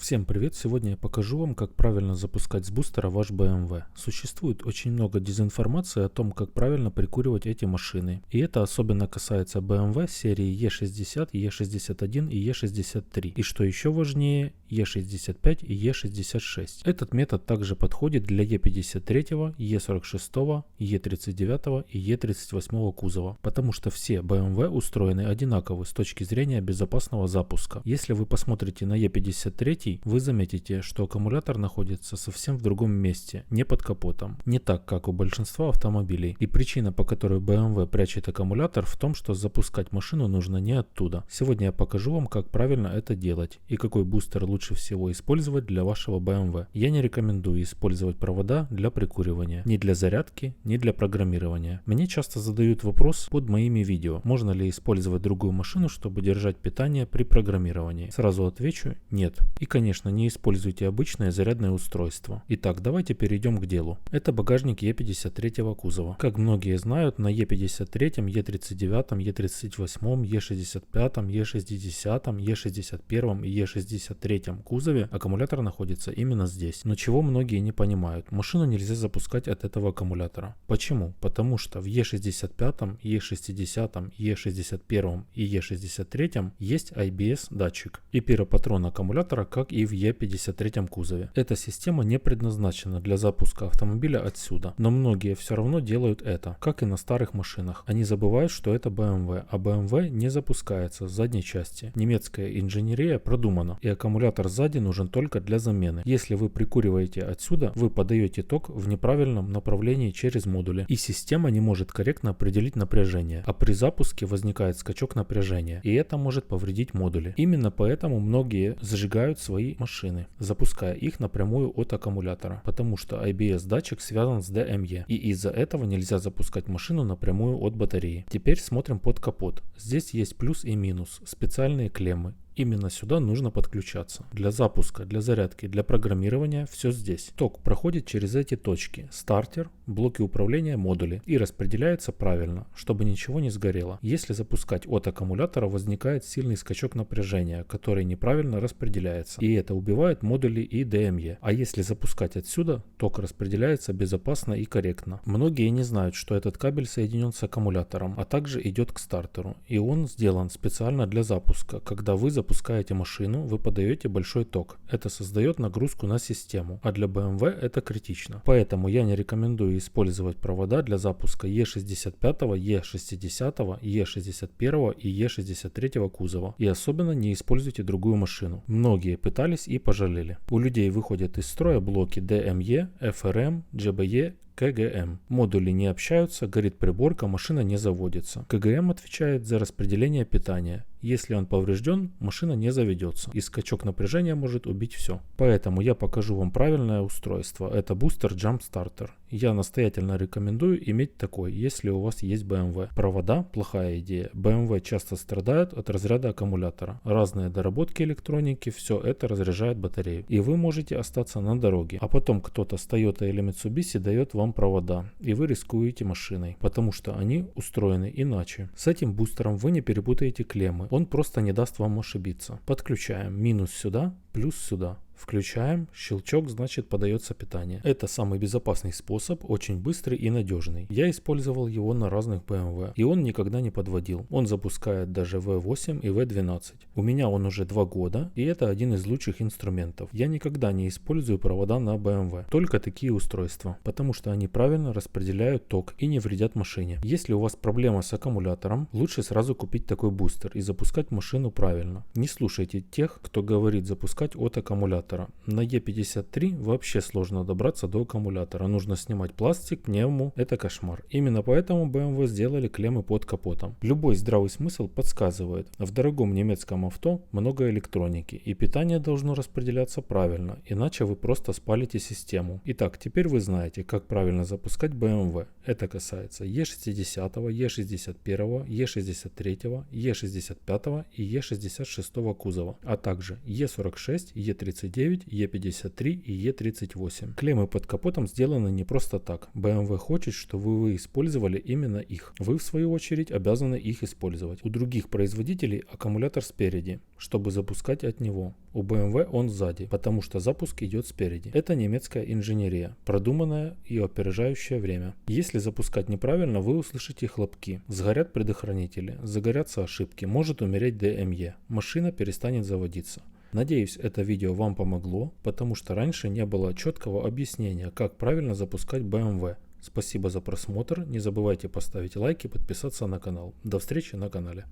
Всем привет! Сегодня я покажу вам, как правильно запускать с бустера ваш BMW. Существует очень много дезинформации о том, как правильно прикуривать эти машины. И это особенно касается BMW серии E60, E61 и E63. И что еще важнее, E65 и E66. Этот метод также подходит для E53, E46, E39 и E38 кузова, потому что все BMW устроены одинаково с точки зрения безопасного запуска. Если вы посмотрите на E53, вы заметите, что аккумулятор находится совсем в другом месте, не под капотом. Не так, как у большинства автомобилей. И причина, по которой BMW прячет аккумулятор, в том, что запускать машину нужно не оттуда. Сегодня я покажу вам, как правильно это делать и какой бустер лучше всего использовать для вашего BMW. Я не рекомендую использовать провода для прикуривания, ни для зарядки, ни для программирования. Мне часто задают вопрос под моими видео, можно ли использовать другую машину, чтобы держать питание при программировании. Сразу отвечу – нет. И, конечно, не используйте обычное зарядное устройство. Итак, давайте перейдем к делу. Это багажник E53 кузова. Как многие знают, на E53, E39, E38, E65, E60, E61 и E63 кузове аккумулятор находится именно здесь. Но чего многие не понимают, машину нельзя запускать от этого аккумулятора. Почему? Потому что в E65, E60, E61 и E63 есть IBS датчик и пиропатрон аккумулятора, как и в E53 кузове. Эта система не предназначена для запуска автомобиля отсюда, но многие все равно делают это, как и на старых машинах. Они забывают, что это BMW, а BMW не запускается с задней части. Немецкая инженерия продумана, и аккумулятор сзади нужен только для замены. Если вы прикуриваете отсюда, вы подаете ток в неправильном направлении через модули, и система не может корректно определить напряжение, а при запуске возникает скачок напряжения, и это может повредить модули. Именно поэтому многие зажигают свои машины, запуская их напрямую от аккумулятора, потому что IBS датчик связан с DME, и из-за этого нельзя запускать машину напрямую от батареи. Теперь смотрим под капот. Здесь есть плюс и минус, специальные клеммы. Именно сюда нужно подключаться. Для запуска, для зарядки, для программирования все здесь. Ток проходит через эти точки. Стартер, блоки управления, модули. И распределяется правильно, чтобы ничего не сгорело. Если запускать от аккумулятора, возникает сильный скачок напряжения, который неправильно распределяется. И это убивает модули и DME. А если запускать отсюда, ток распределяется безопасно и корректно. Многие не знают, что этот кабель соединен с аккумулятором, а также идет к стартеру. И он сделан специально для запуска. Когда вы запускаете машину, вы подаете большой ток. Это создает нагрузку на систему, а для BMW это критично. Поэтому я не рекомендую использовать провода для запуска E65, E60, E61 и E63 кузова. И особенно не используйте другую машину. Многие пытались и пожалели. У людей выходят из строя блоки DME, FRM, GBE, КГМ. Модули не общаются, горит приборка, машина не заводится. КГМ отвечает за распределение питания. Если он поврежден, машина не заведется, и скачок напряжения может убить все. Поэтому я покажу вам правильное устройство. Это бустер Jump Starter. Я настоятельно рекомендую иметь такой, если у вас есть BMW. Провода – плохая идея. BMW часто страдают от разряда аккумулятора. Разные доработки электроники, все это разряжает батарею. И вы можете остаться на дороге. А потом кто-то с Toyota или Mitsubishi дает вам провода, и вы рискуете машиной, потому что они устроены иначе. С этим бустером вы не перепутаете клеммы. Он просто не даст вам ошибиться. Подключаем минус сюда, плюс сюда. Включаем, щелчок, значит подается питание. Это самый безопасный способ, очень быстрый и надежный. Я использовал его на разных BMW, и он никогда не подводил. Он запускает даже V8 и V12. У меня он уже 2 года, и это один из лучших инструментов. Я никогда не использую провода на BMW, только такие устройства, потому что они правильно распределяют ток и не вредят машине. Если у вас проблема с аккумулятором, лучше сразу купить такой бустер и запускать машину правильно. Не слушайте тех, кто говорит запускать от аккумулятора. На E53 вообще сложно добраться до аккумулятора. Нужно снимать пластик, пневму. Это кошмар. Именно поэтому BMW сделали клеммы под капотом. Любой здравый смысл подсказывает. В дорогом немецком авто много электроники, и питание должно распределяться правильно, иначе вы просто спалите систему. Итак, теперь вы знаете, как правильно запускать BMW. Это касается E60, E61, E63, E65 и E66 кузова, а также E46, Е36, Е39, Е53 и Е38. Клеммы под капотом сделаны не просто так. BMW хочет, чтобы вы использовали именно их. Вы в свою очередь обязаны их использовать. У других производителей аккумулятор спереди, чтобы запускать от него. У BMW он сзади, потому что запуск идет спереди. Это немецкая инженерия, продуманная и опережающая время. Если запускать неправильно, вы услышите хлопки, сгорят предохранители, загорятся ошибки, может умереть ДМЕ, машина перестанет заводиться. Надеюсь, это видео вам помогло, потому что раньше не было четкого объяснения, как правильно запускать BMW. Спасибо за просмотр, не забывайте поставить лайк и подписаться на канал. До встречи на канале.